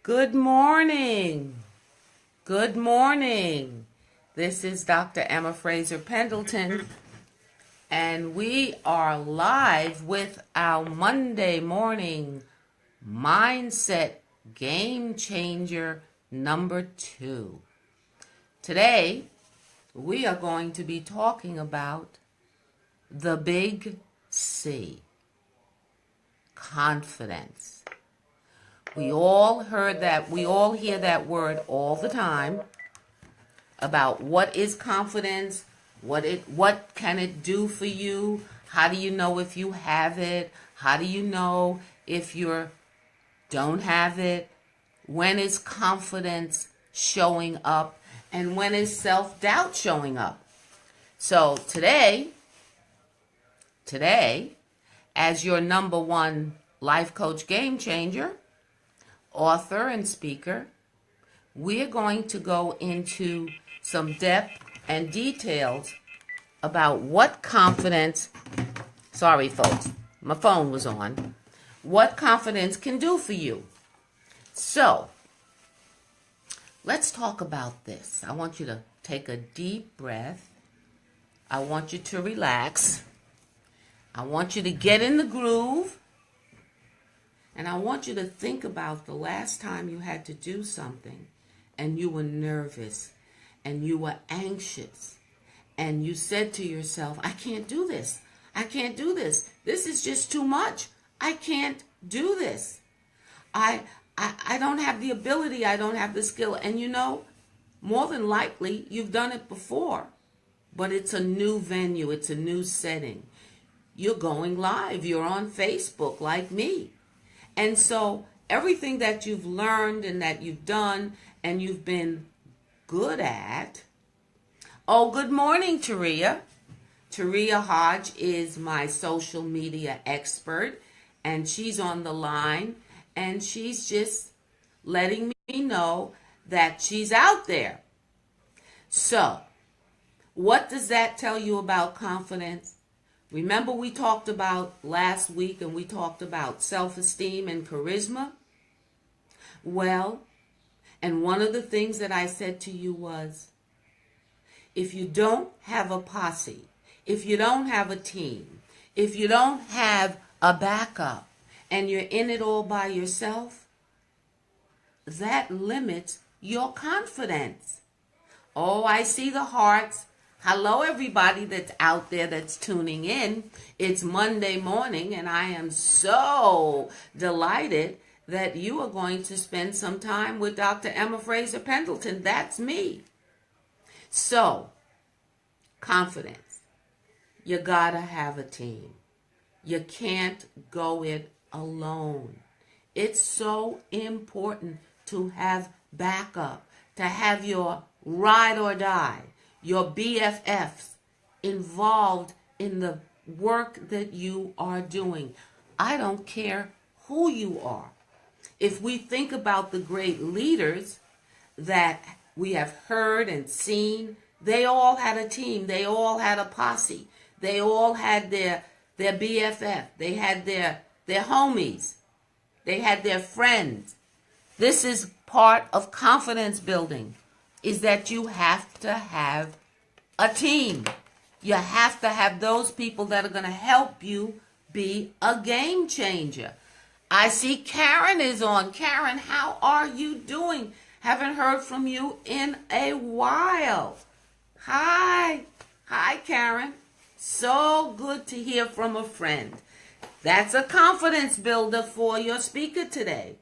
Good morning. Good morning. This is Dr. Emma Fraser Pendleton, and we are live with our Monday morning Mindset Game Changer number 2. Today, we are going to be talking about the big C, confidence. We all hear that word all the time about what is confidence, what can it do for you, how do you know if you have it, how do you know if you don't have it, when is confidence showing up, and when is self-doubt showing up. So today, as your number one life coach game changer, author and speaker, we're going to go into some depth and details about what confidence, sorry folks, my phone was on, what confidence can do for you. So, let's talk about this. I want you to take a deep breath. I want you to relax. I want you to get in the groove. And I want you to think about the last time you had to do something and you were nervous and you were anxious and you said to yourself, I can't do this. I can't do this. This is just too much. I can't do this. I don't have the ability. I don't have the skill. And you know, more than likely, you've done it before, but it's a new venue. It's a new setting. You're going live. You're on Facebook like me. And so everything that you've learned and that you've done and you've been good at. Oh, good morning, Taria. Taria Hodge is my social media expert, and she's on the line, and she's just letting me know that she's out there. So, what does that tell you about confidence? Remember we talked about last week and we talked about self-esteem and charisma? Well, and one of the things that I said to you was, if you don't have a posse, if you don't have a team, if you don't have a backup, and you're in it all by yourself, that limits your confidence. Oh, I see the hearts. Hello, everybody that's out there that's tuning in. It's Monday morning, and I am so delighted that you are going to spend some time with Dr. Emma Fraser Pendleton. That's me. So, confidence. You gotta have a team. You can't go it alone. It's so important to have backup, to have your ride or die, your BFFs involved in the work that you are doing. I don't care who you are. If we think about the great leaders that we have heard and seen, they all had a team. They all had a posse. They all had their BFF. They had their homies. They had their friends. This is part of confidence building, is that you have to have a team. You have to have those people that are going to help you be a game changer. I see Karen is on. Karen, how are you doing? Haven't heard from you in a while. Hi. Hi, Karen. So good to hear from a friend. That's a confidence builder for your speaker today.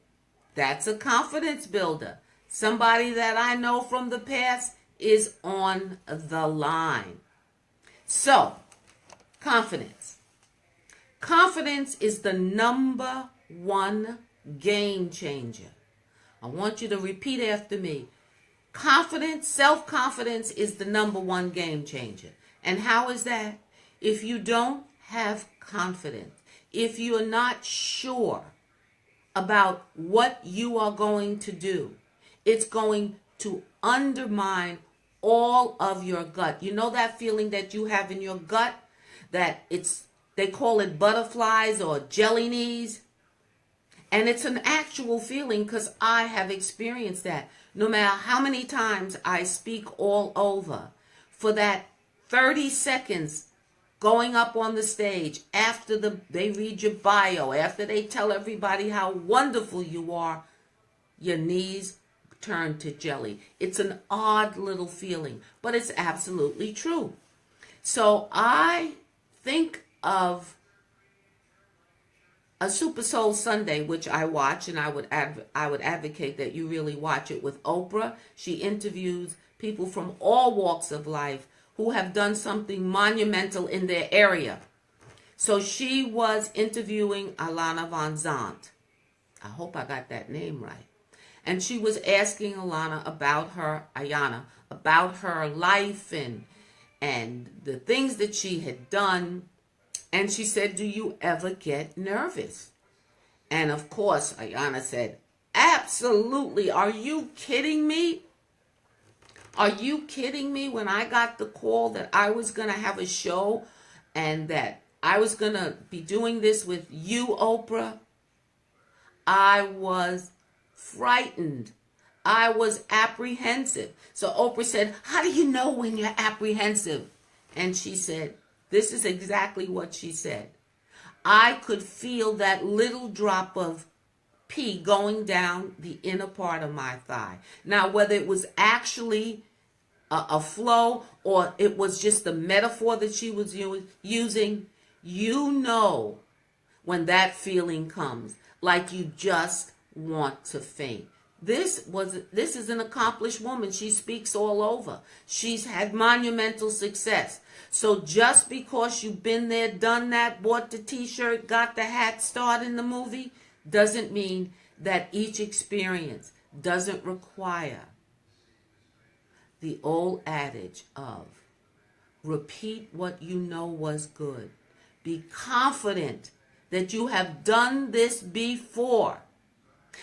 That's a confidence builder. Somebody that I know from the past is on the line. So, confidence. Confidence is the number one game changer. I want you to repeat after me. Confidence, self-confidence is the number one game changer. And how is that? If you don't have confidence, if you're not sure about what you are going to do, it's going to undermine all of your gut. You know that feeling that you have in your gut, that they call it butterflies or jelly knees? And it's an actual feeling because I have experienced that. No matter how many times I speak all over, for that 30 seconds going up on the stage, after they read your bio, after they tell everybody how wonderful you are, your knees turn to jelly. It's an odd little feeling, but it's absolutely true. So I think of a Super Soul Sunday, which I watch, and I would advocate that you really watch it, with Oprah. She interviews people from all walks of life who have done something monumental in their area. So she was interviewing Iyanla Vanzant. I hope I got that name right. And she was asking Iyanla about her life and the things that she had done. And she said, "Do you ever get nervous?" And of course, Iyanla said, "Absolutely. Are you kidding me? Are you kidding me? When I got the call that I was going to have a show and that I was going to be doing this with you, Oprah, I was frightened. I was apprehensive." So Oprah said, "How do you know when you're apprehensive?" And she said, this is exactly what she said. "I could feel that little drop of pee going down the inner part of my thigh." Now, whether it was actually a flow or it was just the metaphor that she was using, you know when that feeling comes, like you just want to faint. This is an accomplished woman. She speaks all over. She's had monumental success. So just because you've been there, done that, bought the t-shirt, got the hat, starred in the movie, doesn't mean that each experience doesn't require the old adage of repeat what you know was good. Be confident that you have done this before.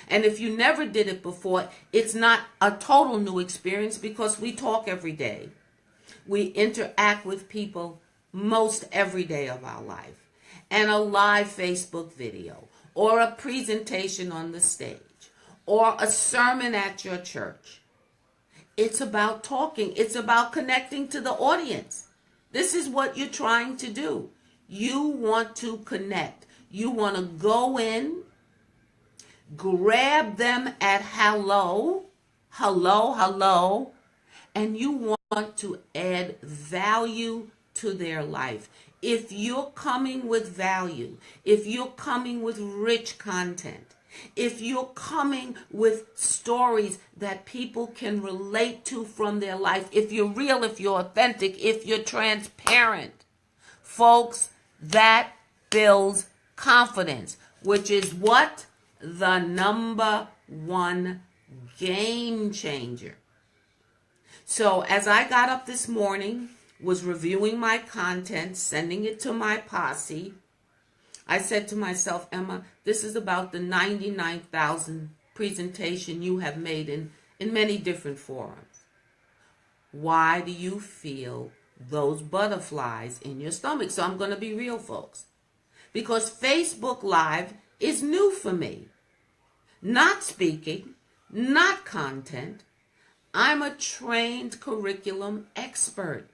And if you never did it before, it's not a total new experience because we talk every day. We interact with people most every day of our life. And a live Facebook video or a presentation on the stage or a sermon at your church. It's about talking. It's about connecting to the audience. This is what you're trying to do. You want to connect. You want to go in, grab them at hello, and you want to add value to their life. If you're coming with value, if you're coming with rich content, if you're coming with stories that people can relate to from their life, if you're real, if you're authentic, if you're transparent, folks, that builds confidence, which is what? The number one game changer. So as I got up this morning, was reviewing my content, sending it to my posse, I said to myself, Emma, this is about the 99,000th presentation you have made in many different forums. Why do you feel those butterflies in your stomach? So I'm going to be real, folks. Because Facebook Live is new for me. Not speaking, not content. I'm a trained curriculum expert.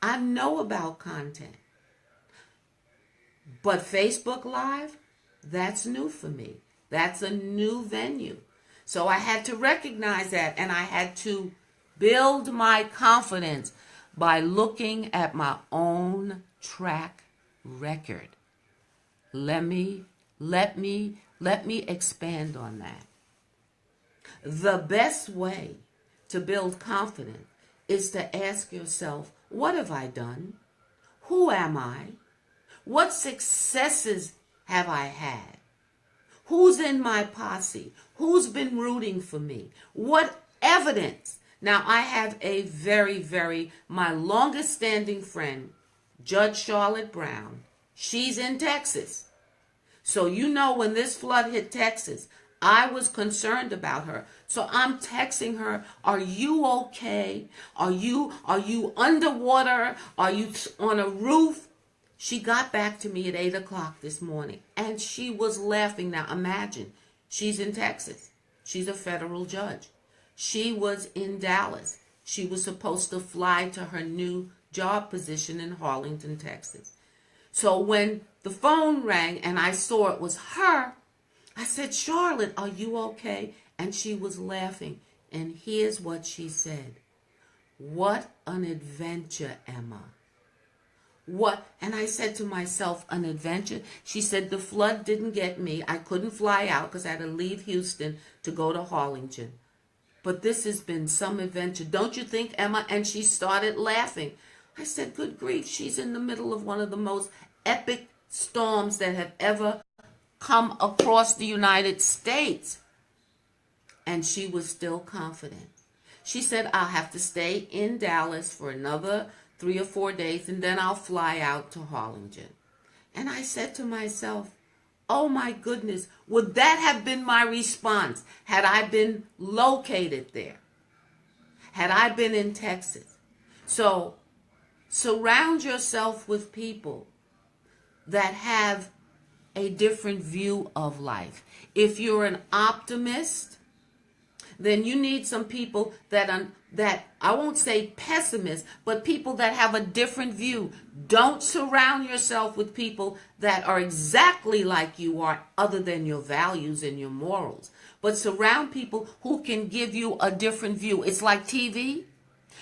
I know about content. But Facebook Live, that's new for me. That's a new venue. So I had to recognize that, and I had to build my confidence by looking at my own track record. Let me expand on that. The best way to build confidence is to ask yourself, what have I done? Who am I? What successes have I had? Who's in my posse? Who's been rooting for me? What evidence? Now, I have a my longest standing friend, Judge Charlotte Brown. She's in Texas. So you know when this flood hit Texas, I was concerned about her. So I'm texting her, are you okay? Are you underwater? Are you on a roof? She got back to me at 8 o'clock this morning, and she was laughing. Now imagine, She's in Texas. She's a federal judge. She was in Dallas. She was supposed to fly to her new job position in Harlingen, Texas. So when the phone rang and I saw it was her, I said, Charlotte, are you okay? And she was laughing. And here's what she said. What an adventure, Emma. What? And I said to myself, an adventure? She said, the flood didn't get me. I couldn't fly out because I had to leave Houston to go to Harlingen. But this has been some adventure. Don't you think, Emma? And she started laughing. I said, good grief, she's in the middle of one of the most epic storms that have ever come across the United States. And she was still confident. She said, I'll have to stay in Dallas for another 3 or 4 days, and then I'll fly out to Harlingen. And I said to myself, oh my goodness, would that have been my response had I been located there? Had I been in Texas? So surround yourself with people that have a different view of life. If you're an optimist, then you need some people that I won't say pessimists, but people that have a different view. Don't surround yourself with people that are exactly like you are, other than your values and your morals. But surround people who can give you a different view. It's like TV.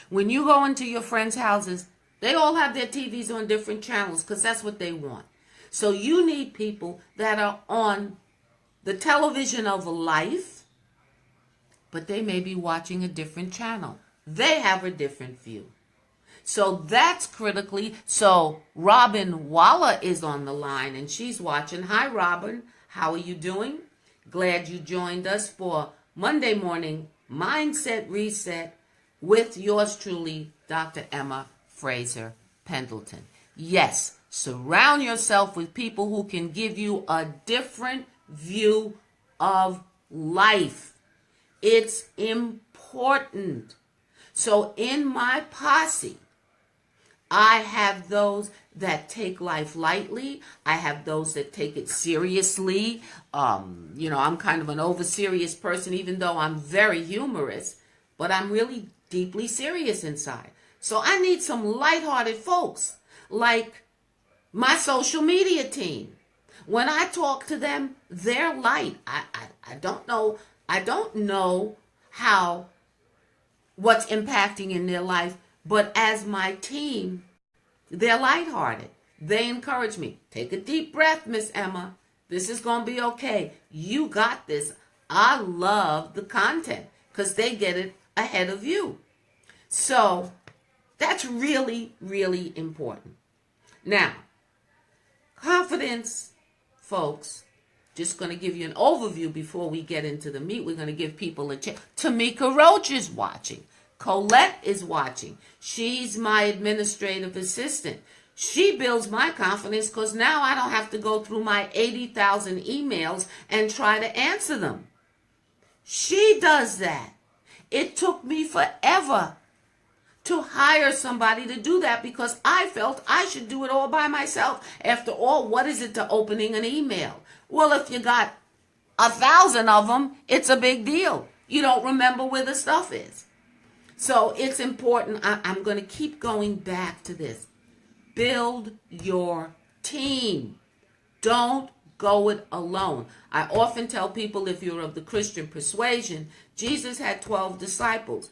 When you go into your friends' houses, they all have their TVs on different channels because that's what they want. So you need people that are on the television of life, but they may be watching a different channel. They have a different view. So that's critically. So Robin Walla is on the line and she's watching. Hi, Robin. How are you doing? Glad you joined us for Monday Morning Mindset Reset with yours truly, Dr. Emma Fraser Pendleton. Yes, surround yourself with people who can give you a different view of life. It's important. So in my posse, I have those that take life lightly. I have those that take it seriously. I'm kind of an over-serious person, even though I'm very humorous, but I'm really deeply serious inside. So I need some lighthearted folks, like my social media team. When I talk to them, they're light. I don't know what's impacting in their life, but as my team, they're lighthearted. They encourage me. Take a deep breath, Miss Emma. This is going to be okay. You got this. I love the content because they get it ahead of you. So that's really, really important. Now, confidence, folks. Just going to give you an overview before we get into the meat. We're going to give people a chance. Tamika Roach is watching. Colette is watching. She's my administrative assistant. She builds my confidence because now I don't have to go through my 80,000 emails and try to answer them. She does that. It took me forever to hire somebody to do that because I felt I should do it all by myself. After all, what is it to opening an email? Well, if you got 1,000 of them, it's a big deal. You don't remember where the stuff is. So it's important. I'm going to keep going back to this. Build your team. Don't go it alone. I often tell people, if you're of the Christian persuasion, Jesus had 12 disciples.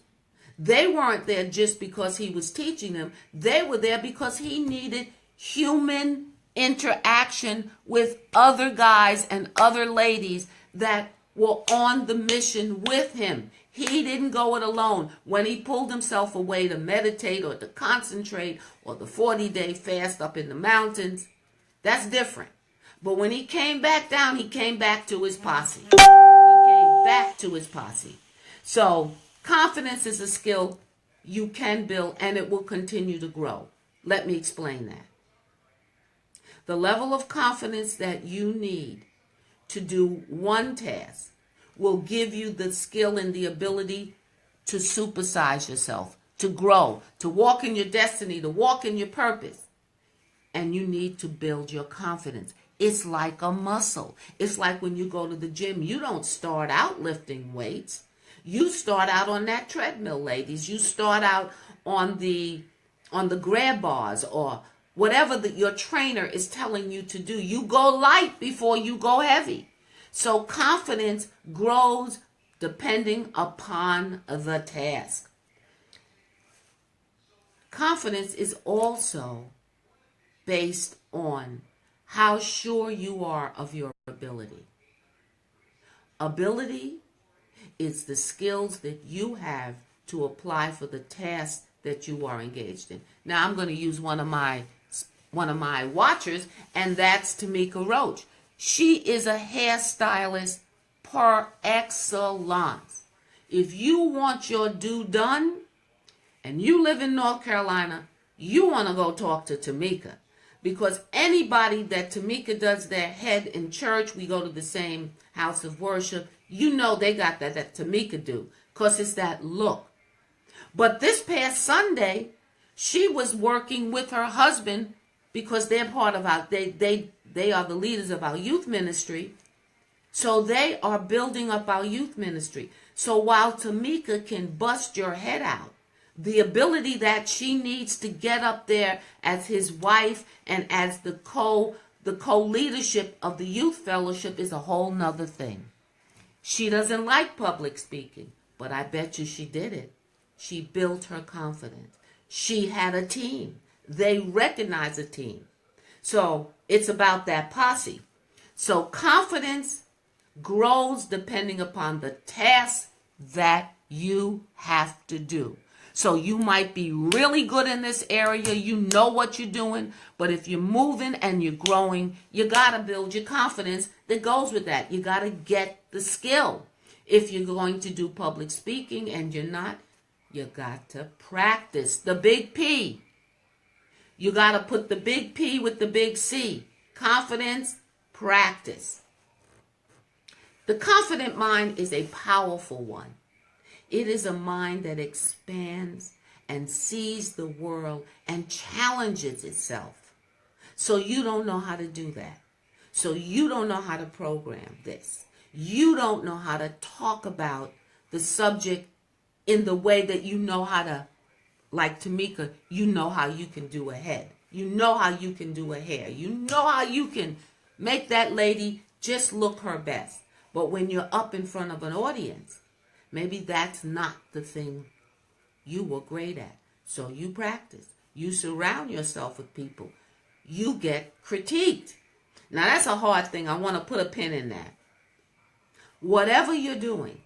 They weren't there just because he was teaching them. They were there because he needed human interaction with other guys and other ladies that were on the mission with him. He didn't go it alone. When he pulled himself away to meditate or to concentrate or the 40-day fast up in the mountains, that's different. But when he came back down, he came back to his posse. He came back to his posse. So confidence is a skill you can build, and it will continue to grow. Let me explain that. The level of confidence that you need to do one task will give you the skill and the ability to supersize yourself, to grow, to walk in your destiny, to walk in your purpose. And you need to build your confidence. It's like a muscle. It's like when you go to the gym, you don't start out lifting weights. You start out on that treadmill, ladies. You start out on the grab bars or whatever your trainer is telling you to do. You go light before you go heavy. So confidence grows depending upon the task. Confidence is also based on how sure you are of your ability. Ability is the skills that you have to apply for the task that you are engaged in. Now I'm going to use one of my watchers, and that's Tamika Roach. She is a hairstylist par excellence. If you want your do done and you live in North Carolina, you want to go talk to Tamika. Because anybody that Tamika does their head in church, we go to the same house of worship, you know they got that Tamika do. Because it's that look. But this past Sunday, she was working with her husband because they're part of our, they are the leaders of our youth ministry. So they are building up our youth ministry. So while Tamika can bust your head out, the ability that she needs to get up there as his wife and as the co-leadership of the youth fellowship is a whole nother thing. She doesn't like public speaking, but I bet you she did it. She built her confidence. She had a team. They recognize a team. So it's about that posse. So confidence grows depending upon the task that you have to do. So you might be really good in this area. You know what you're doing. But if you're moving and you're growing, you got to build your confidence that goes with that. You got to get the skill. If you're going to do public speaking and you're not, you got to practice. The big P. You got to put the big P with the big C. Confidence, practice. The confident mind is a powerful one. It is a mind that expands and sees the world and challenges itself. So you don't know how to do that. So you don't know how to program this. You don't know how to talk about the subject in the way that you know how to, like Tamika, you know how you can do a head. You know how you can do a hair. You know how you can make that lady just look her best. But when you're up in front of an audience, maybe that's not the thing you were great at. So you practice. You surround yourself with people. You get critiqued. Now that's a hard thing. I want to put a pin in that. Whatever you're doing,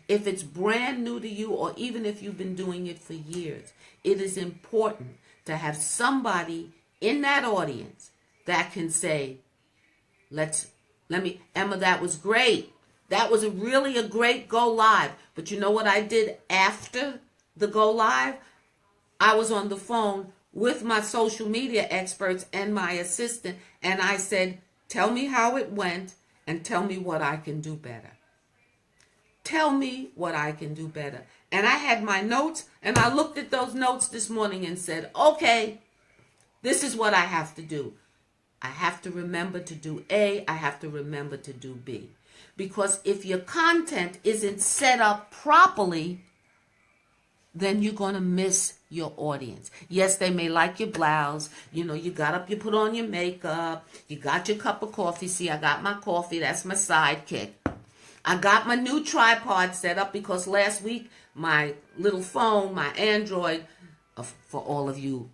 if it's brand new to you or even if you've been doing it for years, it is important to have somebody in that audience that can say, Emma, that was great. That was really a great go live. But you know what I did after the go live? I was on the phone with my social media experts and my assistant, and I said, tell me how it went and tell me what I can do better. Tell me what I can do better. And I had my notes, and I looked at those notes this morning and said, okay, this is what I have to do. I have to remember to do A. I have to remember to do B. Because if your content isn't set up properly, then you're going to miss your audience. Yes, they may like your blouse. You know, you got up, you put on your makeup. You got your cup of coffee. See, I got my coffee. That's my sidekick. I got my new tripod set up because last week my little phone, my Android, for all of you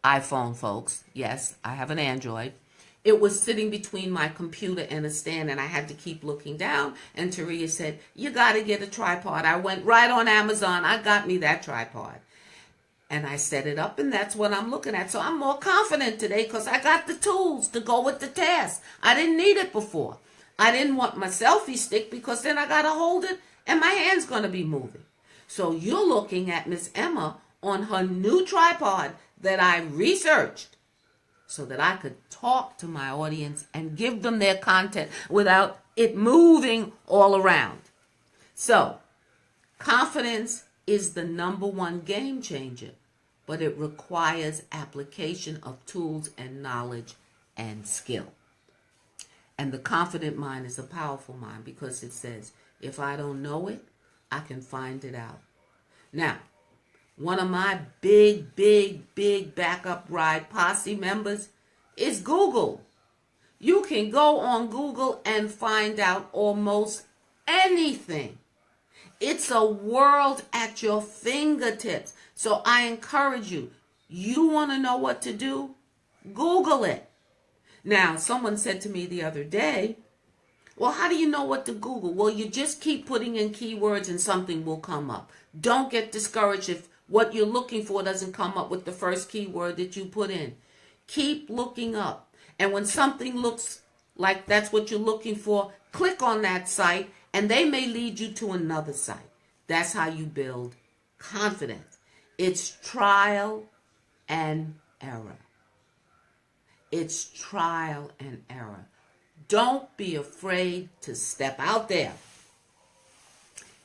iPhone folks, yes, I have an Android. It was sitting between my computer and a stand, and I had to keep looking down. And Taria said, you got to get a tripod. I went right on Amazon. I got me that tripod. And I set it up, and that's what I'm looking at. So I'm more confident today because I got the tools to go with the task. I didn't need it before. I didn't want my selfie stick because then I got to hold it, and my hand's going to be moving. So you're looking at Miss Emma on her new tripod that I researched, so that I could talk to my audience and give them their content without it moving all around. So, confidence is the #1 game changer, but it requires application of tools and knowledge and skill. And the confident mind is a powerful mind because it says, if I don't know it, I can find it out. Now, one of my big backup ride posse members is Google. You can go on Google and find out almost anything. It's a world at your fingertips. So I encourage you, you want to know what to do? Google it. Now, someone said to me the other day, well, how do you know what to Google? Well, you just keep putting in keywords and something will come up. Don't get discouraged if what you're looking for doesn't come up with the first keyword that you put in. Keep looking up. And when something looks like that's what you're looking for, click on that site and they may lead you to another site. That's how you build confidence. It's trial and error. It's trial and error. Don't be afraid to step out there.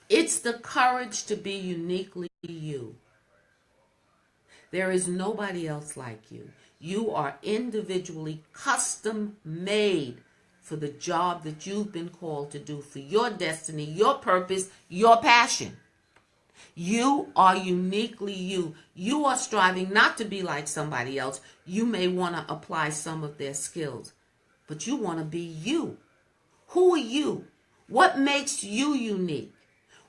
It's the courage to be uniquely you. There is nobody else like you. You are individually custom made for the job that you've been called to do, for your destiny, your purpose, your passion. You are uniquely you. You are striving not to be like somebody else. You may want to apply some of their skills, but you want to be you. Who are you? What makes you unique?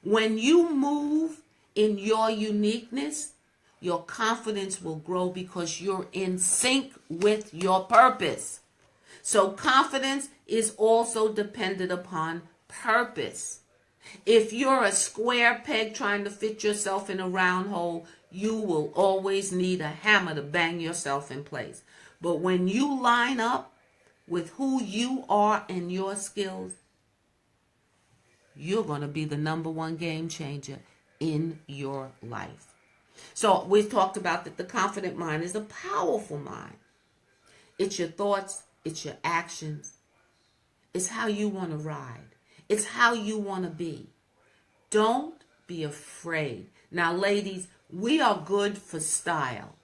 When you move in your uniqueness, your confidence will grow because you're in sync with your purpose. So confidence is also dependent upon purpose. If you're a square peg trying to fit yourself in a round hole, you will always need a hammer to bang yourself in place. But when you line up with who you are and your skills, you're going to be the number one game changer in your life. So we've talked about that the confident mind is a powerful mind. It's your thoughts, it's your actions, it's how you want to ride. It's how you want to be. Don't be afraid. Now, ladies, we are good for style.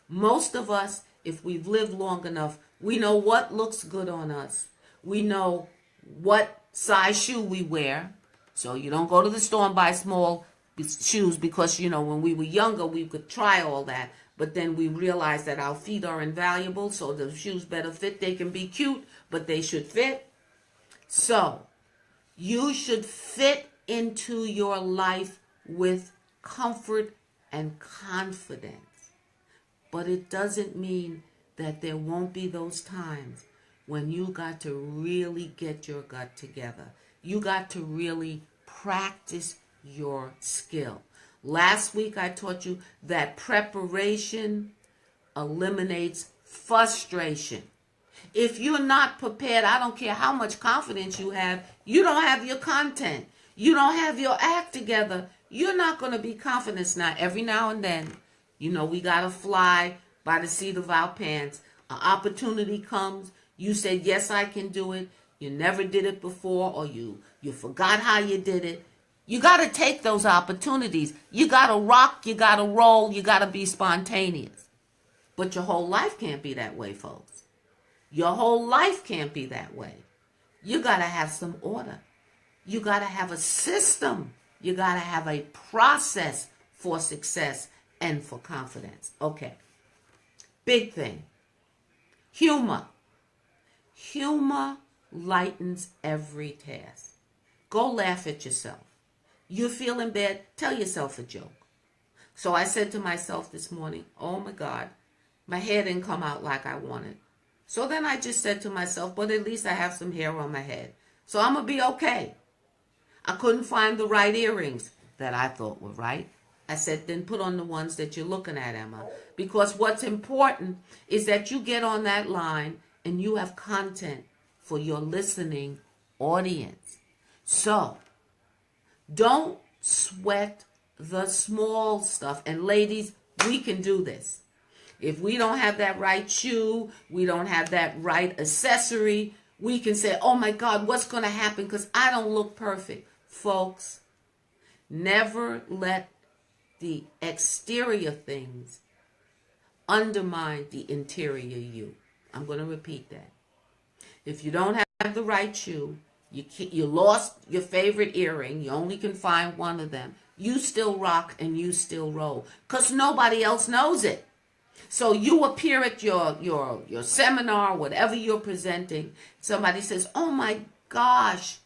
Most of us, if we've lived long enough, we know what looks good on us. We know what size shoe we wear. So you don't go to the store and buy small shoes because, when we were younger, we could try all that. But then we realized that our feet are invaluable, so the shoes better fit. They can be cute, but they should fit. So you should fit into your life with comfort and confidence. But it doesn't mean that there won't be those times when you got to really get your gut together. You got to really practice your skill. Last week I taught you that preparation eliminates frustration. If you're not prepared, I don't care how much confidence you don't have your content. You don't have your act together. You're not going to be confident. Now, every now and then, we got to fly by the seat of our pants. An opportunity comes. You said, yes, I can do it. You never did it before, or you forgot how you did it. You got to take those opportunities. You got to rock. You got to roll. You got to be spontaneous. But your whole life can't be that way, folks. Your whole life can't be that way. You got to have some order. You got to have a system. You got to have a process for success and for confidence. Okay. Big thing. Humor. Humor lightens every task. Go laugh at yourself. You're feeling bad, tell yourself a joke. So I said to myself this morning, oh my God, my hair didn't come out like I wanted. So then I just said to myself, but at least I have some hair on my head. So I'm going to be okay. I couldn't find the right earrings that I thought were right. I said, then put on the ones that you're looking at, Emma. Because what's important is that you get on that line and you have content for your listening audience. So don't sweat the small stuff. And ladies, we can do this. If we don't have that right shoe, we don't have that right accessory, we can say, oh my God, what's going to happen because I don't look perfect. Folks, never let the exterior things undermine the interior you. I'm going to repeat that. If you don't have have the right shoe, you lost your favorite earring, you only can find one of them, you still rock and you still roll because nobody else knows it. So you appear at your seminar, whatever you're presenting, somebody says, oh my gosh,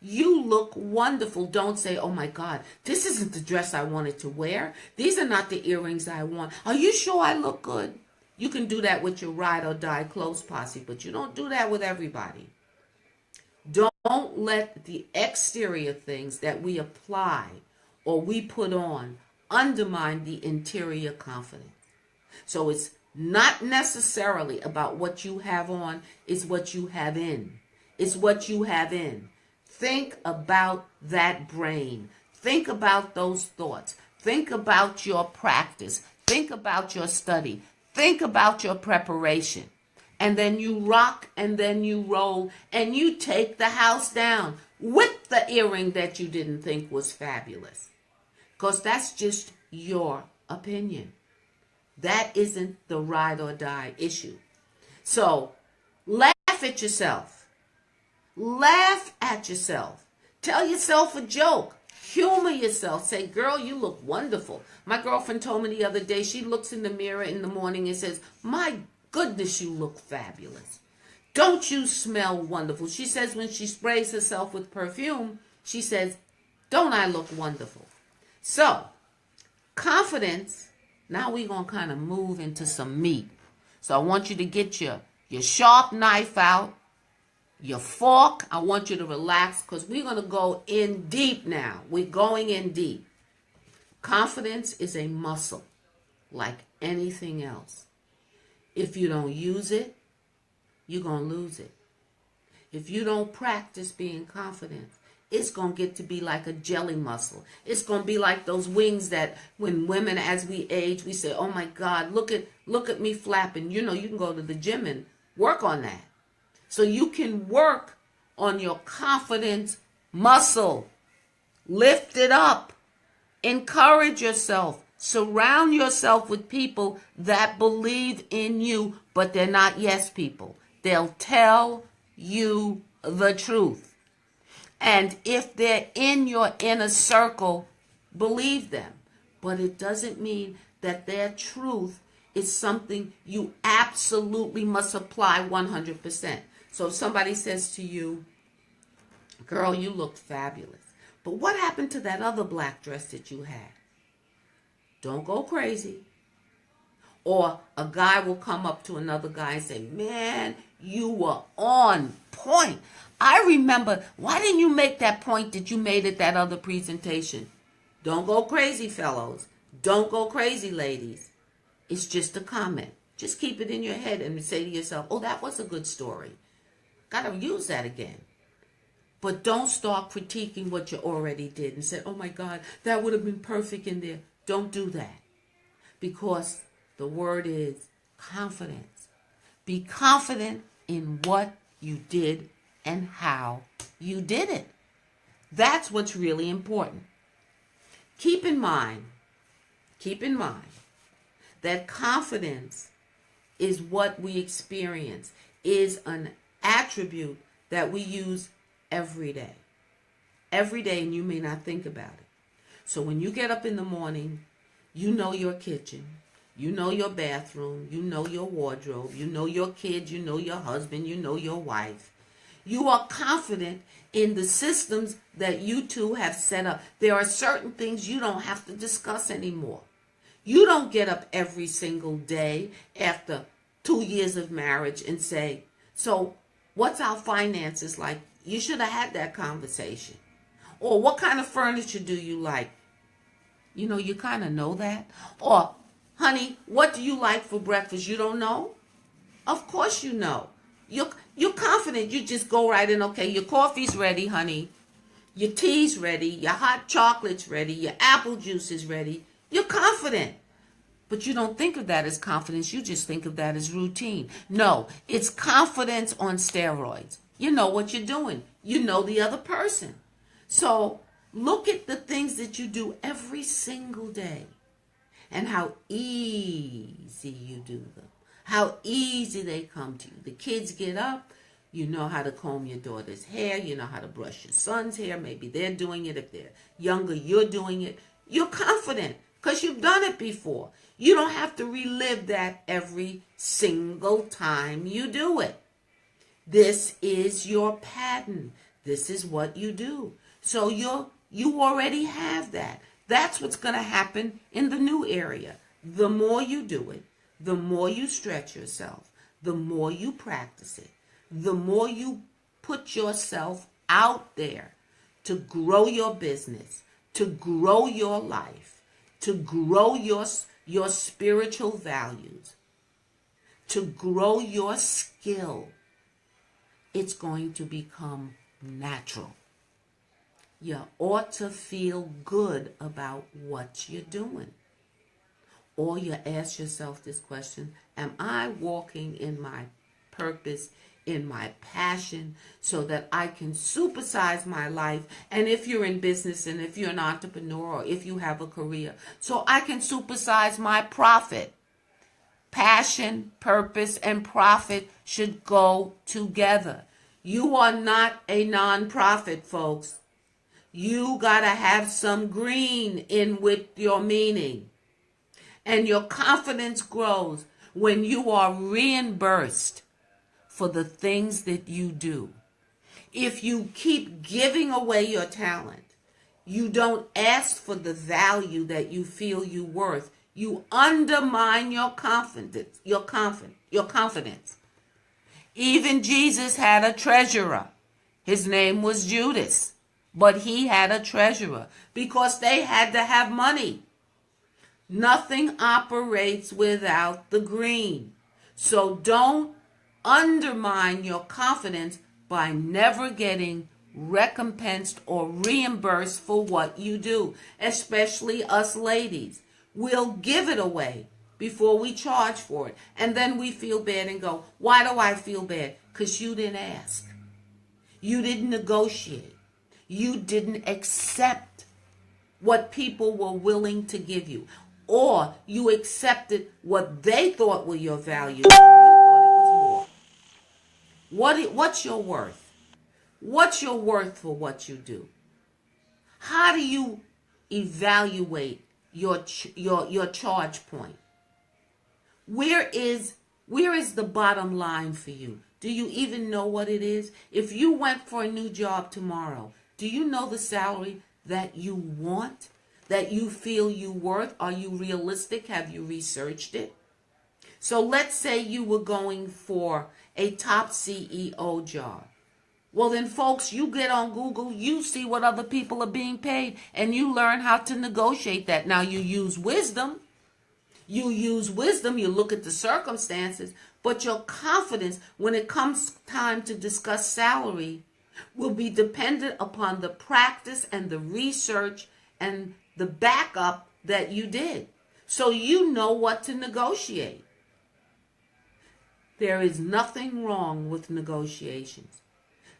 you look wonderful. Don't say, oh my God, this isn't the dress I wanted to wear. These are not the earrings I want. Are you sure I look good? You can do that with your ride or die clothes posse, but you don't do that with everybody. Don't let the exterior things that we apply or we put on undermine the interior confidence. So it's not necessarily about what you have on, it's what you have in. It's what you have in. Think about that brain. Think about those thoughts. Think about your practice. Think about your study. Think about your preparation. And then you rock and then you roll and you take the house down with the earring that you didn't think was fabulous. Because that's just your opinion. That isn't the ride or die issue. So laugh at yourself. Laugh at yourself. Tell yourself a joke. Humor yourself. Say, girl, you look wonderful. My girlfriend told me the other day, she looks in the mirror in the morning and says, my goodness, you look fabulous. Don't you smell wonderful? She says when she sprays herself with perfume, she says, don't I look wonderful? So, confidence, now we're going to kind of move into some meat. So I want you to get your sharp knife out, your fork. I want you to relax because we're going to go in deep now. We're going in deep. Confidence is a muscle like anything else. If you don't use it, you're going to lose it. If you don't practice being confident, it's going to get to be like a jelly muscle. It's going to be like those wings that when women, as we age, we say, oh my God, look at me flapping. You know, you can go to the gym and work on that. So you can work on your confidence muscle. Lift it up. Encourage yourself. Surround yourself with people that believe in you, but they're not yes people. They'll tell you the truth. And if they're in your inner circle, believe them. But it doesn't mean that their truth is something you absolutely must apply 100%. So if somebody says to you, girl, you look fabulous, but what happened to that other black dress that you had? Don't go crazy. Or a guy will come up to another guy and say, man, you were on point. I remember, why didn't you make that point that you made at that other presentation? Don't go crazy, fellows. Don't go crazy, ladies. It's just a comment. Just keep it in your head and say to yourself, oh, that was a good story. Gotta use that again. But don't start critiquing what you already did and say, oh my God, that would have been perfect in there. Don't do that. Because the word is confidence. Be confident in what you did and how you did it. That's what's really important. Keep in mind that confidence is what we experience, is an attribute that we use every day. Every day, and you may not think about it. So when you get up in the morning, you know your kitchen, you know your bathroom, you know your wardrobe, you know your kids, you know your husband, you know your wife. You are confident in the systems that you two have set up. There are certain things you don't have to discuss anymore. You don't get up every single day after 2 years of marriage and say, so what's our finances like? You should have had that conversation. Or what kind of furniture do you like? You know, you kind of know that. Or, honey, what do you like for breakfast? You don't know? Of course you know. You're confident. You just go right in, okay, your coffee's ready, honey. Your tea's ready. Your hot chocolate's ready. Your apple juice is ready. You're confident. But you don't think of that as confidence. You just think of that as routine. No, it's confidence on steroids. You know what you're doing. You know the other person. So look at the things that you do every single day and how easy you do them. How easy they come to you. The kids get up, You know how to comb your daughter's hair. You know how to brush your son's hair. Maybe they're doing it. If they're younger, you're doing it. You're confident because you've done it before. You don't have to relive that every single time you do it. This is your pattern. This is what you do. So you already have that. That's what's going to happen in the new area. The more you do it, the more you stretch yourself, the more you practice it, the more you put yourself out there to grow your business, to grow your life, to grow your spiritual values, to grow your skill, it's going to become natural. You ought to feel good about what you're doing. Or you ask yourself this question, am I walking in my purpose, in my passion, so that I can supersize my life? And if you're in business and if you're an entrepreneur or if you have a career, so I can supersize my profit. Passion, purpose, and profit should go together. You are not a nonprofit, folks. You got to have some green in with your meaning. And your confidence grows when you are reimbursed for the things that you do. If you keep giving away your talent, you don't ask for the value that you feel you're worth. You undermine your confidence, your confidence. Even Jesus had a treasurer. His name was Judas, but he had a treasurer because they had to have money. Nothing operates without the green. So don't undermine your confidence by never getting recompensed or reimbursed for what you do, especially us ladies. We'll give it away before we charge for it. And then we feel bad and go, why do I feel bad? Because you didn't ask. You didn't negotiate. You didn't accept what people were willing to give you. Or you accepted what they thought were your value. You thought it was more. What's your worth? What's your worth for what you do? How do you evaluate your charge point? Where is the bottom line for you? Do you even know what it is? If you went for a new job tomorrow, do you know the salary that you want? That you feel you worth? Are you realistic? Have you researched it? So let's say you were going for a top CEO job. Well then, folks, you get on Google, you see what other people are being paid, and you learn how to negotiate that. Now you use wisdom. You look at the circumstances, but your confidence when it comes time to discuss salary will be dependent upon the practice and the research and the backup that you did. So you know what to negotiate. There is nothing wrong with negotiations.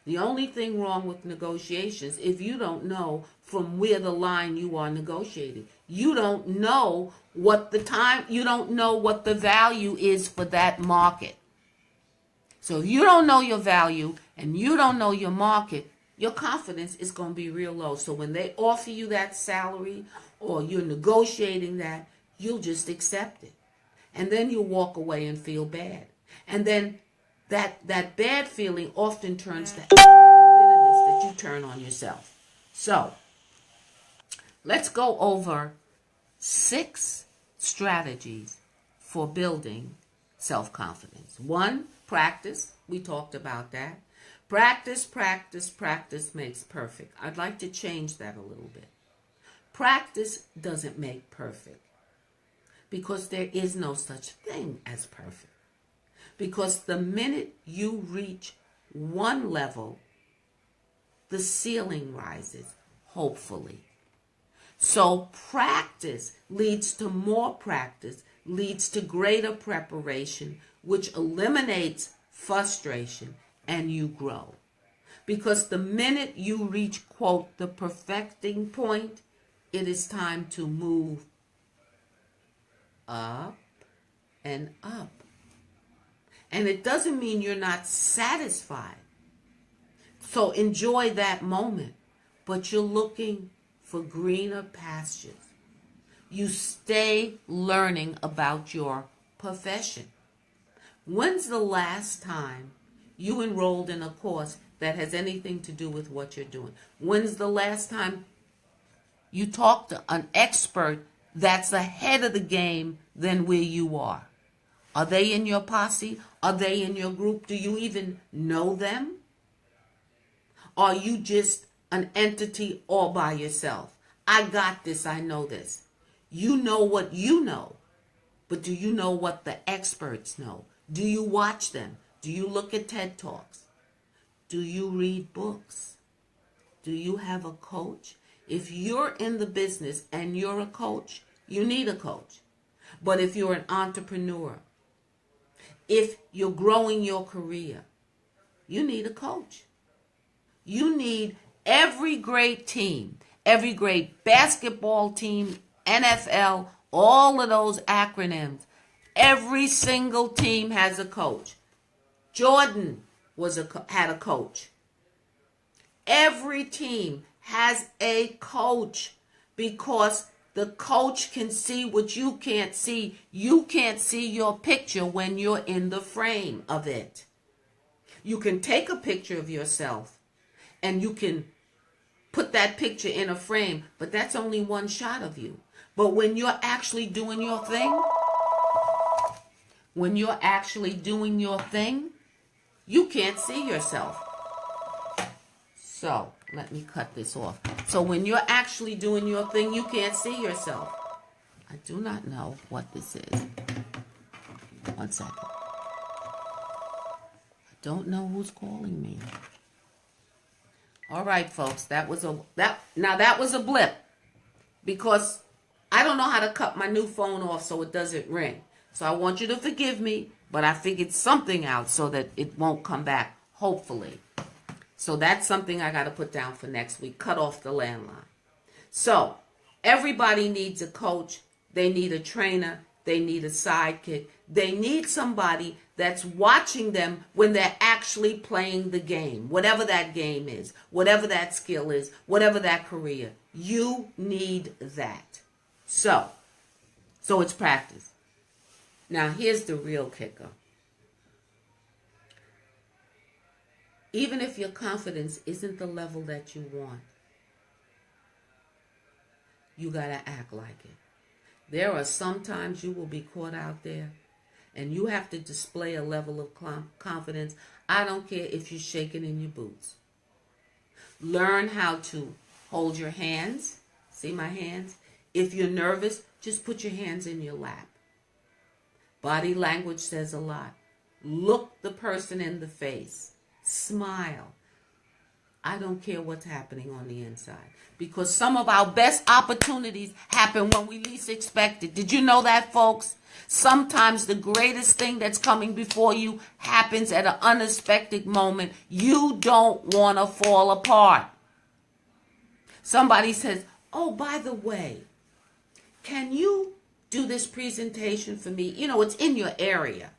The only thing wrong with negotiations, if you don't know from where the line you are negotiating. You don't know what you don't know what the value is for that market. So if you don't know your value and you don't know your market, your confidence is going to be real low. So when they offer you that salary or you're negotiating that, you'll just accept it. And then you'll walk away and feel bad. And then that bad feeling often turns to anger and bitterness that you turn on yourself. So let's go over 6 strategies for building self-confidence. 1, practice. We talked about that. Practice, practice, practice makes perfect. I'd like to change that a little bit. Practice doesn't make perfect because there is no such thing as perfect. Because the minute you reach one level, the ceiling rises, hopefully. So practice leads to more practice, leads to greater preparation, which eliminates frustration, and you grow. Because the minute you reach, quote, the perfecting point, it is time to move up and up. And it doesn't mean you're not satisfied. So enjoy that moment. But you're looking for greener pastures. You stay learning about your profession. When's the last time you enrolled in a course that has anything to do with what you're doing? When's the last time you talked to an expert that's ahead of the game than where you are? Are they in your posse? Are they in your group? Do you even know them? Are you just an entity all by yourself? I got this, I know this. You know what you know, but do you know what the experts know? Do you watch them? Do you look at TED Talks? Do you read books? Do you have a coach? If you're in the business and you're a coach, you need a coach. But if you're an entrepreneur, if you're growing your career, you need a coach. You need every great team, every great basketball team, NFL, all of those acronyms. Every single team has a coach. Jordan had a coach. Every team has a coach because the coach can see what you can't see. You can't see your picture when you're in the frame of it. You can take a picture of yourself and you can put that picture in a frame, but that's only one shot of you. But when you're actually doing your thing, you can't see yourself. So, let me cut this off. So when you're actually doing your thing, you can't see yourself. I do not know what this is. 1 second. I don't know who's calling me. All right, folks, that was a blip, because I don't know how to cut my new phone off so it doesn't ring. So I want you to forgive me, but I figured something out so that it won't come back, hopefully. So that's something I got to put down for next week. Cut off the landline. So everybody needs a coach. They need a trainer. They need a sidekick. They need somebody that's watching them when they're actually playing the game, whatever that game is, whatever that skill is, whatever that career. You need that. So it's practice. Now, here's the real kicker. Even if your confidence isn't the level that you want, you got to act like it. There are some times you will be caught out there and you have to display a level of confidence. I don't care if you're shaking in your boots. Learn how to hold your hands. See my hands? If you're nervous, just put your hands in your lap. Body language says a lot. Look the person in the face. Smile. I don't care what's happening on the inside, because some of our best opportunities happen when we least expect it. Did you know that, folks? Sometimes the greatest thing that's coming before you happens at an unexpected moment. You don't want to fall apart. Somebody says, oh, by the way, can you do this presentation for me? You know, it's in your area.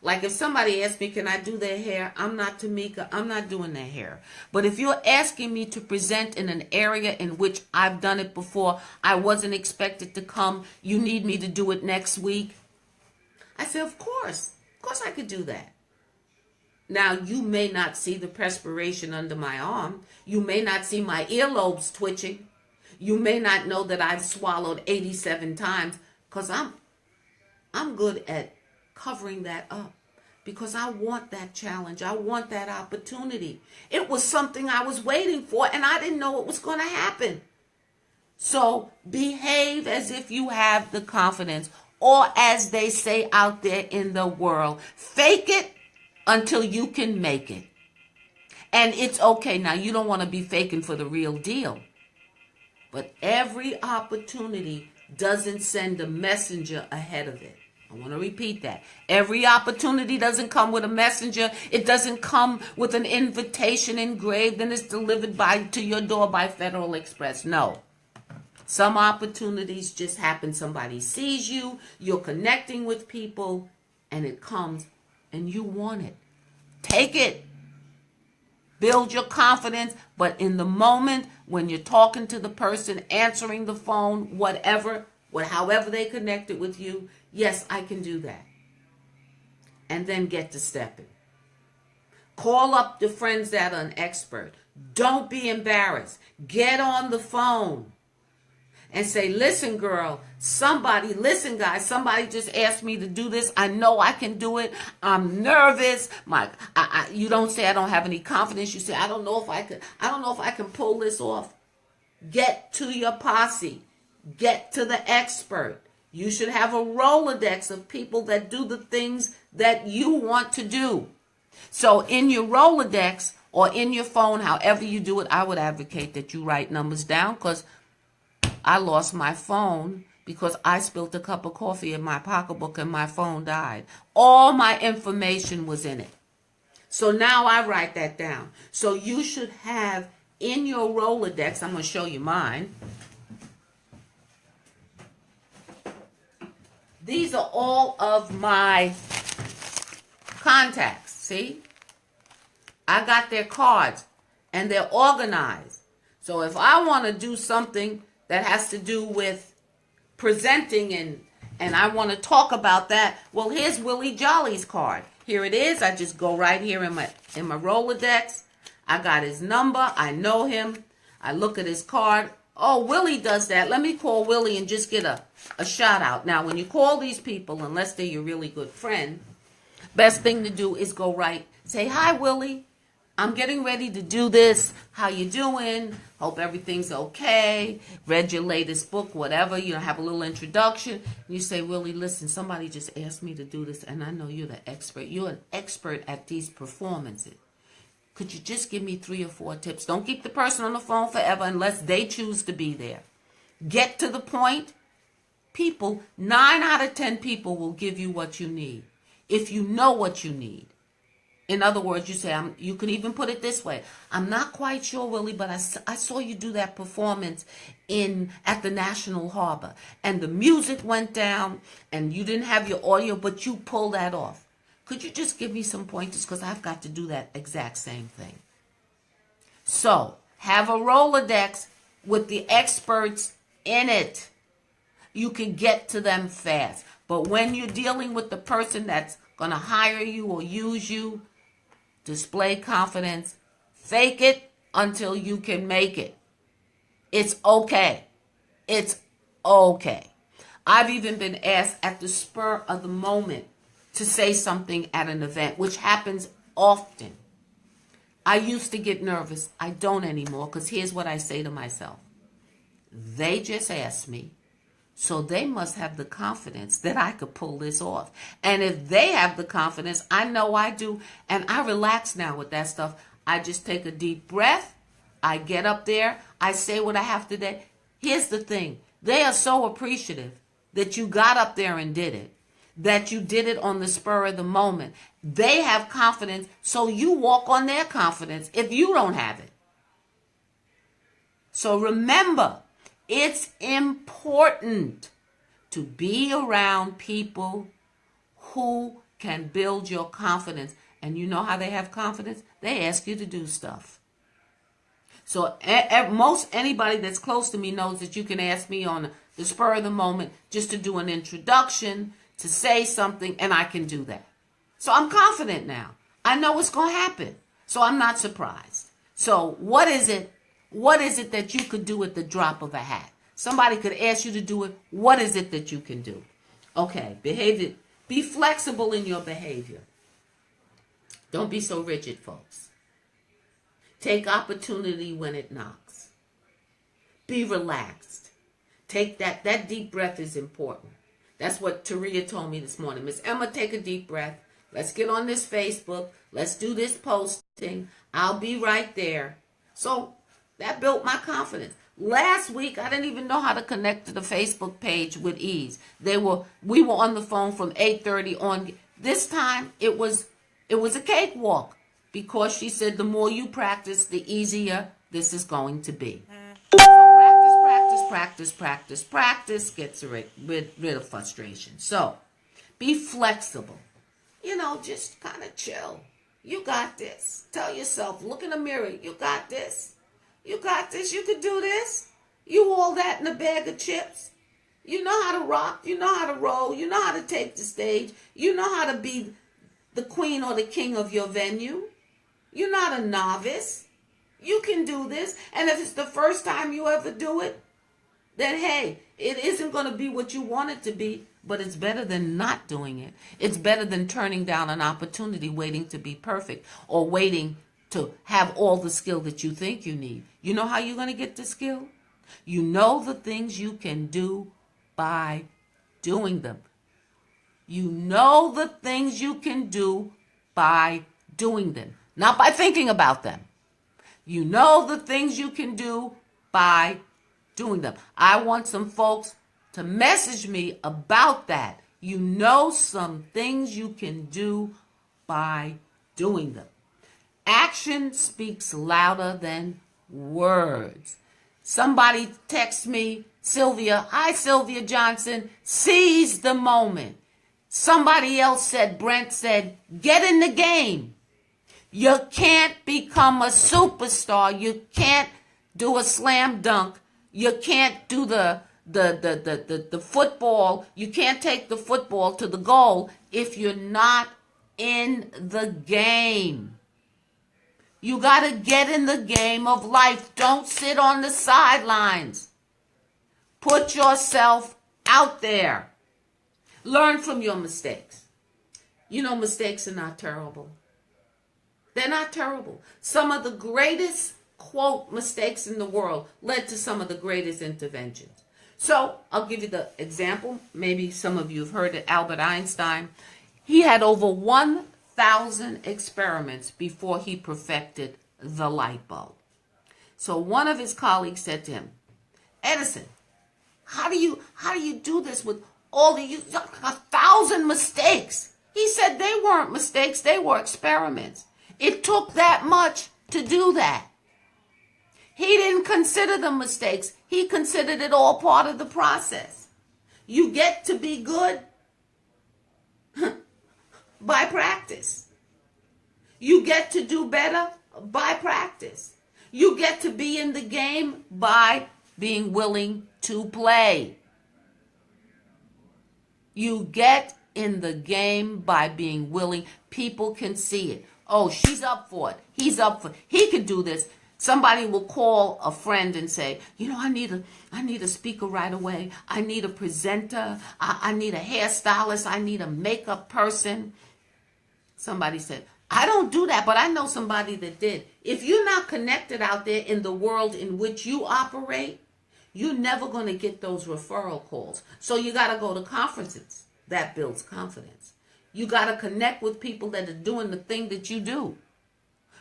Like if somebody asks me, can I do their hair? I'm not Tamika. I'm not doing their hair. But if you're asking me to present in an area in which I've done it before, I wasn't expected to come, you need me to do it next week, I say, of course. Of course I could do that. Now, you may not see the perspiration under my arm. You may not see my earlobes twitching. You may not know that I've swallowed 87 times, because I'm good at covering that up, because I want that challenge. I want that opportunity. It was something I was waiting for, and I didn't know it was going to happen. So behave as if you have the confidence, or as they say out there in the world, fake it until you can make it. And it's okay. Now, you don't want to be faking for the real deal, but every opportunity doesn't send a messenger ahead of it. I want to repeat that. Every opportunity doesn't come with a messenger. It doesn't come with an invitation engraved and it's delivered to your door by Federal Express. No. Some opportunities just happen. Somebody sees you, you're connecting with people, and it comes, and you want it. Take it. build your confidence, but in the moment when you're talking to the person, answering the phone, whatever, however they connected with you, yes, I can do that. And then get to stepping. Call up the friends that are an expert. Don't be embarrassed. Get on the phone and say, listen, girl, listen, guys, somebody just asked me to do this. I know I can do it. I'm nervous. You don't say I don't have any confidence. You say, I don't know if I can pull this off. Get to your posse. Get to the expert. You should have a Rolodex of people that do the things that you want to do. So in your Rolodex or in your phone, however you do it, I would advocate that you write numbers down, because I lost my phone because I spilled a cup of coffee in my pocketbook and my phone died. All my information was in it. So now I write that down. So you should have in your Rolodex, I'm going to show you mine. These are all of my contacts, see? I got their cards and they're organized. So if I want to do something that has to do with presenting and I want to talk about that, well, here's Willie Jolly's card. Here it is. I just go right here in my Rolodex. I got his number. I know him. I look at his card. Oh, Willie does that. Let me call Willie and just get a shout out. Now, when you call these people, unless they're your really good friend, best thing to do is go right. Say, hi, Willie. I'm getting ready to do this. How you doing? Hope everything's okay. Read your latest book, whatever. You have a little introduction. And you say, Willie, listen, somebody just asked me to do this, and I know you're the expert. You're an expert at these performances. Could you just give me 3 or 4 tips? Don't keep the person on the phone forever unless they choose to be there. Get to the point. People, 9 out of 10 people will give you what you need if you know what you need. In other words, you say, you can even put it this way. I'm not quite sure, Willie, but I saw you do that performance at the National Harbor. And the music went down and you didn't have your audio, but you pulled that off. Could you just give me some pointers? Because I've got to do that exact same thing. So, have a Rolodex with the experts in it. You can get to them fast. But when you're dealing with the person that's going to hire you or use you, display confidence. Fake it until you can make it. It's okay. It's okay. I've even been asked at the spur of the moment to say something at an event, which happens often. I used to get nervous. I don't anymore, because here's what I say to myself. They just asked me, so they must have the confidence that I could pull this off. And if they have the confidence, I know I do. And I relax now with that stuff. I just take a deep breath. I get up there. I say what I have to do. Here's the thing. They are so appreciative that you got up there and did it, that you did it on the spur of the moment. They have confidence, so you walk on their confidence if you don't have it. So remember, it's important to be around people who can build your confidence. And you know how they have confidence? They ask you to do stuff. So most anybody that's close to me knows that you can ask me on the spur of the moment just to do an introduction, to say something, and I can do that. So I'm confident now. I know what's going to happen. So I'm not surprised. So what is it? What is it that you could do at the drop of a hat? Somebody could ask you to do it. What is it that you can do? Okay, behavior. Be flexible in your behavior. Don't be so rigid, folks. Take opportunity when it knocks. Be relaxed. Take that deep breath is important. That's what Taria told me this morning. Miss Emma, take a deep breath. Let's get on this Facebook. Let's do this posting. I'll be right there. So that built my confidence. Last week, I didn't even know how to connect to the Facebook page with ease. We were on the phone from 8:30 on. This time, it was a cakewalk, because she said the more you practice, the easier this is going to be. So practice gets rid of frustration. So be flexible. Just kind of chill. You got this. Tell yourself, look in the mirror, you got this. You got this. You could do this. You all that in a bag of chips. You know how to rock. You know how to roll. You know how to take the stage. You know how to be the queen or the king of your venue. You're not a novice. You can do this. And if it's the first time you ever do it, then hey, it isn't going to be what you want it to be, but it's better than not doing it. It's better than turning down an opportunity waiting to be perfect or waiting to have all the skill that you think you need. You know how you're going to get the skill? You know the things you can do by doing them. You know the things you can do by doing them, not by thinking about them. You know the things you can do by doing them. I want some folks to message me about that. You know some things you can do by doing them. Action speaks louder than words. Somebody texts me, Sylvia, hi Sylvia Johnson, seize the moment. Somebody else said, Brent said, get in the game. You can't become a superstar. You can't do a slam dunk. You can't do the football. You can't take the football to the goal if you're not in the game. You got to get in the game of life. Don't sit on the sidelines. Put yourself out there. Learn from your mistakes. You know, mistakes are not terrible. They're not terrible. Some of the greatest, quote, mistakes in the world led to some of the greatest interventions. So I'll give you the example. Maybe some of you have heard it. Albert Einstein. He had over 1,000 experiments before he perfected the light bulb. So one of his colleagues said to him, Edison, how do you do this with all the 1,000 mistakes? He said they weren't mistakes, they were experiments. It took that much to do that. He didn't consider them mistakes. He considered it all part of the process. You get to be good by practice. You get to do better by practice. You get to be in the game by being willing to play. You get in the game by being willing. People can see it. Oh, she's up for it. He's up for it. He can do this. Somebody will call a friend and say, you know, I need a speaker right away. I need a presenter. I need a hairstylist. I need a makeup person. Somebody said, I don't do that, but I know somebody that did. If you're not connected out there in the world in which you operate, you're never going to get those referral calls. So you got to go to conferences. That builds confidence. You got to connect with people that are doing the thing that you do.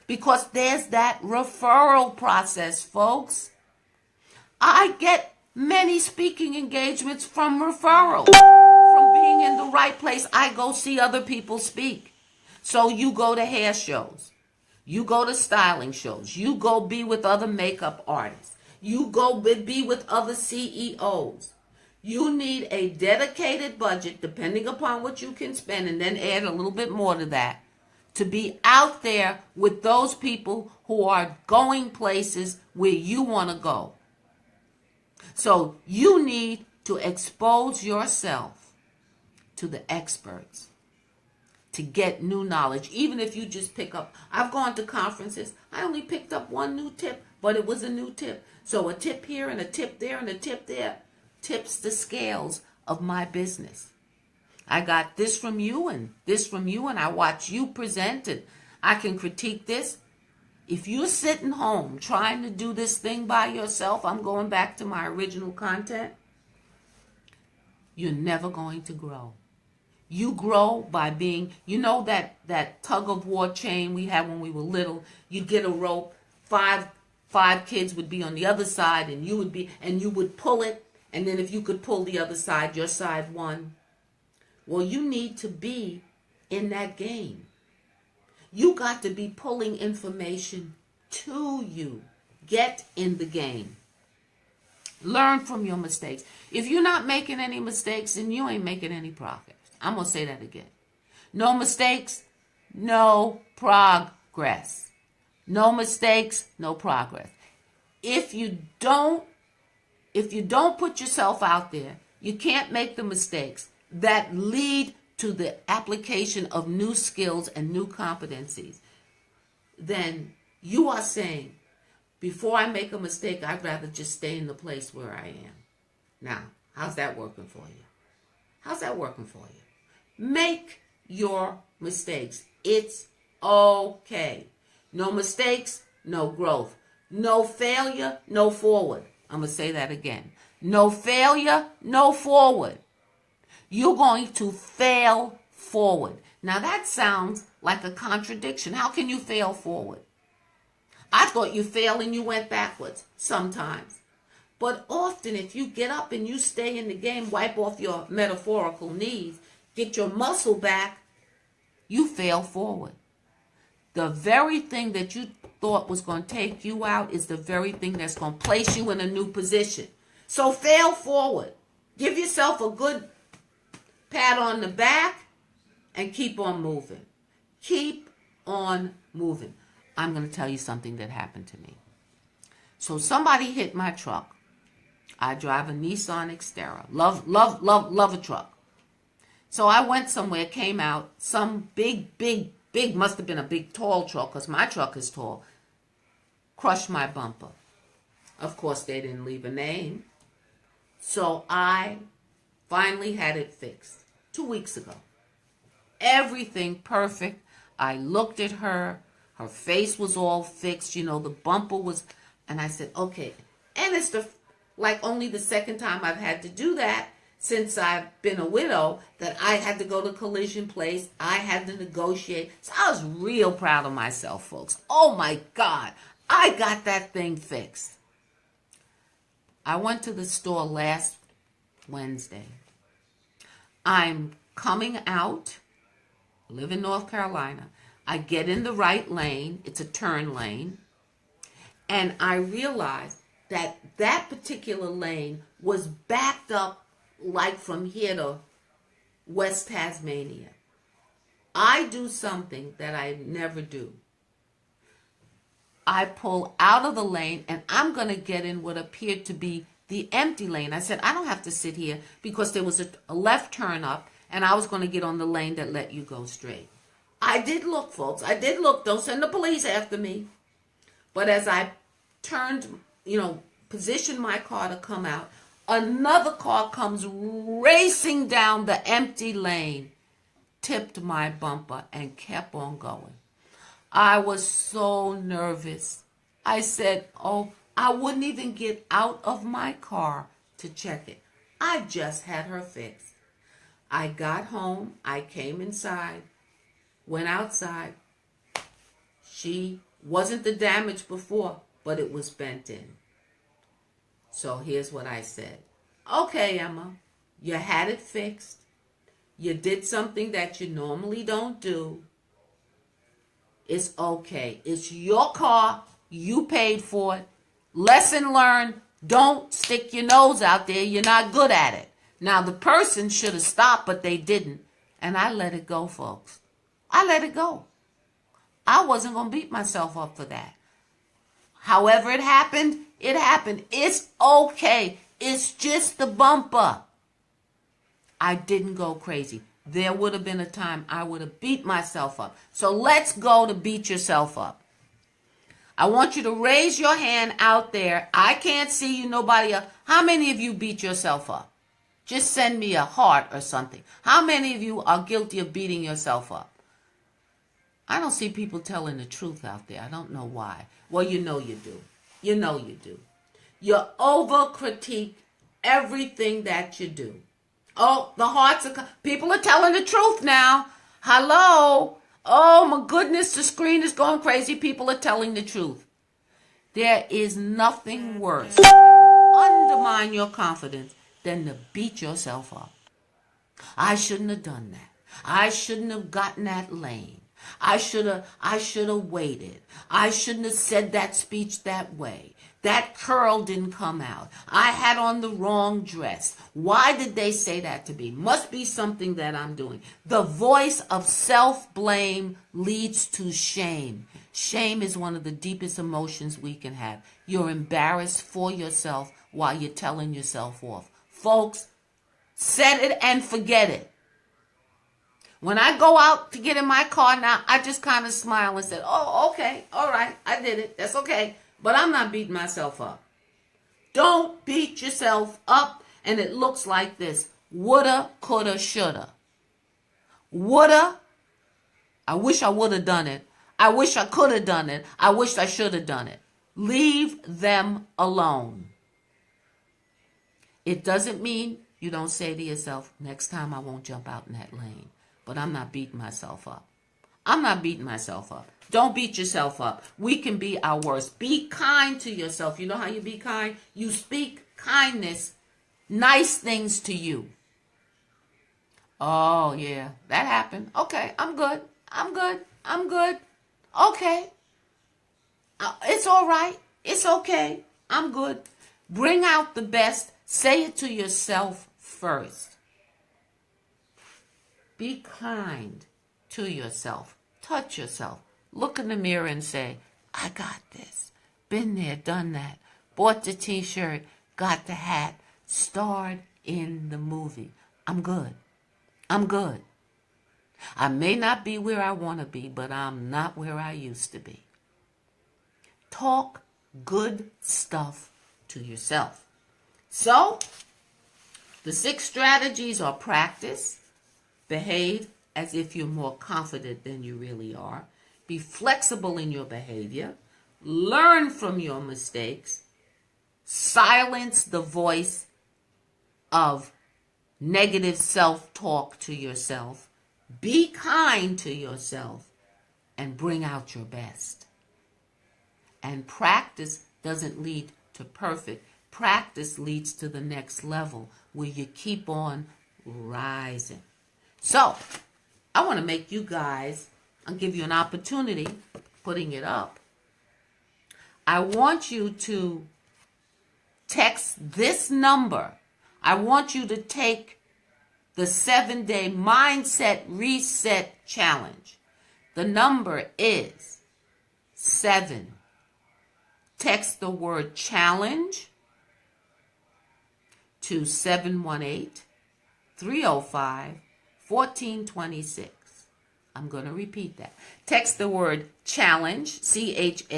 Because there's that referral process, folks. I get many speaking engagements from referral. From being in the right place, I go see other people speak. So you go to hair shows. You go to styling shows. You go be with other makeup artists. You go be with other CEOs. You need a dedicated budget, depending upon what you can spend, and then add a little bit more to that, to be out there with those people who are going places where you want to go. So you need to expose yourself to the experts to get new knowledge. Even if you just pick up, I've gone to conferences, I only picked up one new tip, but it was a new tip. So a tip here and a tip there and a tip there tips the scales of my business. I got this from you and this from you, and I watch you present it. I can critique this. If you're sitting home trying to do this thing by yourself, I'm going back to my original content, you're never going to grow. You grow by being, you know that tug of war chain we had when we were little. You'd get a rope, five kids would be on the other side, and you would pull it, and then if you could pull the other side, your side won. Well, you need to be in that game. You got to be pulling information to you. Get in the game. Learn from your mistakes. If you're not making any mistakes, then you ain't making any profit. I'm going to say that again. No mistakes, no progress. No mistakes, no progress. If you don't put yourself out there, you can't make the mistakes that lead to the application of new skills and new competencies. Then you are saying, before I make a mistake, I'd rather just stay in the place where I am. Now, how's that working for you? How's that working for you? Make your mistakes. It's okay. No mistakes, no growth. No failure, no forward. I'm going to say that again. No failure, no forward. You're going to fail forward. Now that sounds like a contradiction. How can you fail forward? I thought you failed and you went backwards sometimes. But often if you get up and you stay in the game, wipe off your metaphorical knees, get your muscle back, you fail forward. The very thing that you thought was going to take you out is the very thing that's going to place you in a new position. So fail forward. Give yourself a good pat on the back and keep on moving. Keep on moving. I'm going to tell you something that happened to me. So somebody hit my truck. I drive a Nissan Xterra. Love a truck. So I went somewhere, came out, some big, must have been a big, tall truck, because my truck is tall, crushed my bumper. Of course, they didn't leave a name. So I finally had it fixed 2 weeks ago. Everything perfect. I looked at her. Her face was all fixed. You know, the bumper was, and I said, okay. And it's only the second time I've had to do that since I've been a widow, that I had to go to collision place. I had to negotiate. So I was real proud of myself, folks. Oh my God, I got that thing fixed. I went to the store last Wednesday. I'm coming out, live in North Carolina. I get in the right lane. It's a turn lane. And I realized that that particular lane was backed up like from here to West Tasmania. I do something that I never do. I pull out of the lane and I'm going to get in what appeared to be the empty lane. I said, I don't have to sit here because there was a left turn up and I was going to get on the lane that let you go straight. I did look, folks. I did look. Don't send the police after me. But as I turned, positioned my car to come out, another car comes racing down the empty lane, tipped my bumper, and kept on going. I was so nervous. I said, I wouldn't even get out of my car to check it. I just had her fixed. I got home. I came inside, went outside. She wasn't the damage before, but it was bent in. So here's what I said. Okay, Emma, you had it fixed. You did something that you normally don't do. It's okay. It's your car. You paid for it. Lesson learned. Don't stick your nose out there. You're not good at it. Now, the person should have stopped, but they didn't. And I let it go, folks. I let it go. I wasn't going to beat myself up for that. However it happened, it happened. It's okay. It's just the bumper. I didn't go crazy. There would have been a time I would have beat myself up. So let's go to beat yourself up. I want you to raise your hand out there. I can't see you, nobody else. How many of you beat yourself up? Just send me a heart or something. How many of you are guilty of beating yourself up? I don't see people telling the truth out there. I don't know why. Well, you know you do. You know you do. You over-critique everything that you do. Oh, the hearts are... People are telling the truth now. Hello? Oh, my goodness, the screen is going crazy. People are telling the truth. There is nothing worse that will undermine your confidence than to beat yourself up. I shouldn't have done that. I shouldn't have gotten that lane. I should have waited. I shouldn't have said that speech that way. That curl didn't come out. I had on the wrong dress. Why did they say that to me? Must be something that I'm doing. The voice of self-blame leads to shame. Shame is one of the deepest emotions we can have. You're embarrassed for yourself while you're telling yourself off. Folks, set it and forget it. When I go out to get in my car now, I just kind of smile and say, oh, okay, all right, I did it. That's okay. But I'm not beating myself up. Don't beat yourself up. And it looks like this. Woulda, coulda, shoulda. Woulda, I wish I would have done it. I wish I could have done it. I wish I should have done it. Leave them alone. It doesn't mean you don't say to yourself, next time I won't jump out in that lane. But I'm not beating myself up. I'm not beating myself up. Don't beat yourself up. We can be our worst. Be kind to yourself. You know how you be kind? You speak kindness, nice things to you. Oh, yeah, that happened. Okay, I'm good. I'm good. I'm good. Okay. It's all right. It's okay. I'm good. Bring out the best. Say it to yourself first. Be kind to yourself. Touch yourself. Look in the mirror and say, I got this. Been there, done that. Bought the t-shirt, got the hat, starred in the movie. I'm good. I'm good. I may not be where I want to be, but I'm not where I used to be. Talk good stuff to yourself. So, the 6 strategies are practice, behave as if you're more confident than you really are, be flexible in your behavior, learn from your mistakes, silence the voice of negative self-talk to yourself, be kind to yourself, and bring out your best. And practice doesn't lead to perfect. Practice leads to the next level where you keep on rising. So, I want to make you guys, I'll give you an opportunity, putting it up. I want you to text this number. I want you to take the 7-day Mindset Reset Challenge. The number is 7. Text the word challenge to 718-305-1426. I'm going to repeat that. Text the word challenge, CHALLENGE,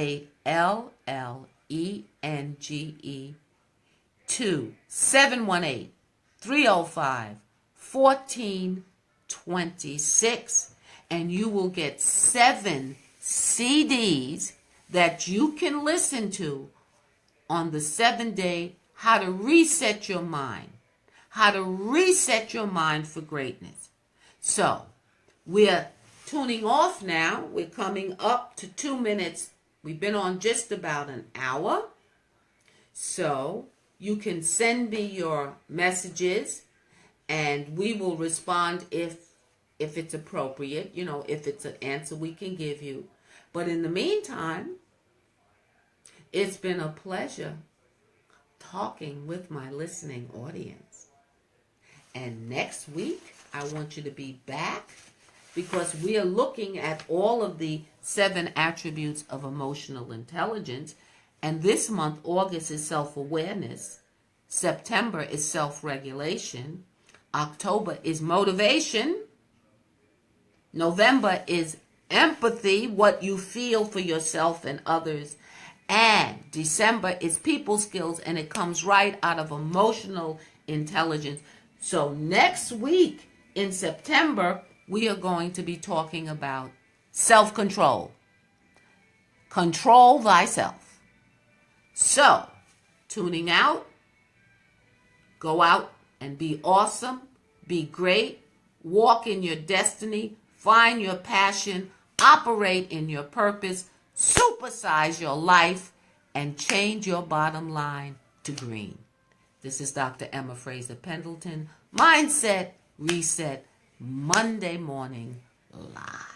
to 718-305-1426, and you will get 7 CDs that you can listen to on the 7-day How to Reset Your Mind. How to reset your mind for greatness. So, we're tuning off now. We're coming up to 2 minutes. We've been on just about an hour. So, you can send me your messages and we will respond if it's appropriate, if it's an answer we can give you. But in the meantime, it's been a pleasure talking with my listening audience. And next week, I want you to be back because we are looking at all of the 7 attributes of emotional intelligence. And this month, August is self-awareness. September is self-regulation. October is motivation. November is empathy, what you feel for yourself and others. And December is people skills, and it comes right out of emotional intelligence. So next week in September, we are going to be talking about self-control. Control thyself. So, tuning out, go out and be awesome, be great, walk in your destiny, find your passion, operate in your purpose, supersize your life, and change your bottom line to green. This is Dr. Emma Fraser Pendleton, Mindset Reset, Monday morning live.